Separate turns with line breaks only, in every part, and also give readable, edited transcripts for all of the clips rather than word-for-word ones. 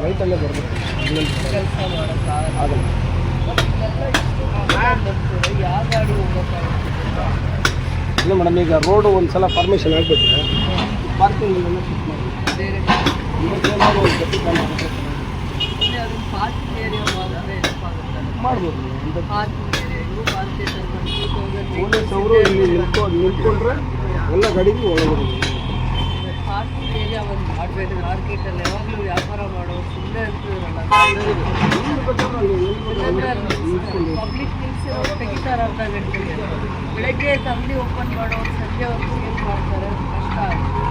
ರೈತಲ್ಲೇ ಬರಬೇಕು,
ಕೆಲಸ ಮಾಡೋಕ್ಕಾಗಲ್ಲ.
ಆಗಲ್ಲ.
ಯಾವ ಗಾಡಿ ಹೋಗೋಕ್ಕಾಗುತ್ತೆ?
ಇಲ್ಲ ಮೇಡಮ್, ಈಗ ರೋಡು ಒಂದು ಸಲ ಫಾರ್ಮೇಷನ್ ಆಗಿಬಿಟ್ರೆ ಪಾರ್ಕಿಂಗ್ ಶಿಫ್ಟ್ ಮಾಡಿ
ಬೇರೆ
ಇವತ್ತೇನಾದ್ರು ಒಂದು ಗಟ್ಟಿ ಕಾಲ
ಅದನ್ನು ಪಾರ್ಕಿಂಗ್ ಏರಿಯಾ ಮಾಡಿದ್ರೆ ಎಷ್ಟಾಗುತ್ತಲ್ಲ?
ಮಾಡ್ಬೋದು.
ಪಾರ್ಕಿಂಗ್ ಏರಿಯಾ ಇವು ಮಾರ್ಕೆಟಲ್ಲಿ
ಪೊಲೀಸ್ ಅವರು ಇಲ್ಲಿ ನಿಂತ್ಕೊಂಡ್ರೆ ಎಲ್ಲ ಗಾಡಿಗೂ ಒಳಗಡೆ
ಪಾರ್ಕಿಂಗ್ ಏರಿಯಾ ಒಂದು ಮಾಡಬೇಕು. ಮಾರ್ಕೆಟಲ್ಲಿ ಯಾವಾಗಲೂ ವ್ಯಾಪಾರ ಮಾಡೋರು ಸುಮ್ಮನೆ ಅಂತಿರಲ್ಲ, ಪಬ್ಲಿಕ್ ನಿಲ್ಸಿರೋರು ತೆಗಿತಾರೆ ಅರ್ಧ ಗಂಟೆಗೆ. ಬೆಳಗ್ಗೆ ಅಂಗಡಿ ಓಪನ್ ಮಾಡೋರು ಸಂಜೆವರೆಗೂ ಏನು ಮಾಡ್ತಾರೆ, ಕಷ್ಟ ಆಗುತ್ತೆ.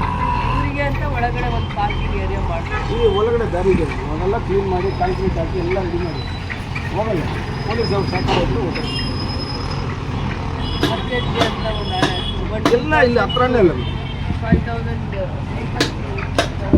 ಇವರಿಗೆ ಅಂತ ಒಳಗಡೆ ಒಂದು ಪಾರ್ಕಿಂಗ್ ಏರಿಯಾ ಮಾಡ್ತಾರೆ.
ಈ ಒಳಗಡೆ ದಾರಿ ಇದೆ, ಅವೆಲ್ಲ ಕ್ಲೀನ್ ಮಾಡಿ ಕಾಂಕ್ರೀಟ್ ಹಾಕಿ ಎಲ್ಲ ರೆಡಿ ಮಾಡಿ ಹೋಗಲ್ಲ. ಪೊಲೀಸ್ ಅವ್ರು ಸಾಕಾಗೋದು ಹೋಗ್ತಾರೆ.
ಮಾರ್ಕೆಟ್ಗೆ ಅಂತ ಒಂದು
ಎಲ್ಲ ಇಲ್ಲಿ ಹತ್ರನೇ ಅಲ್ಲ
5,000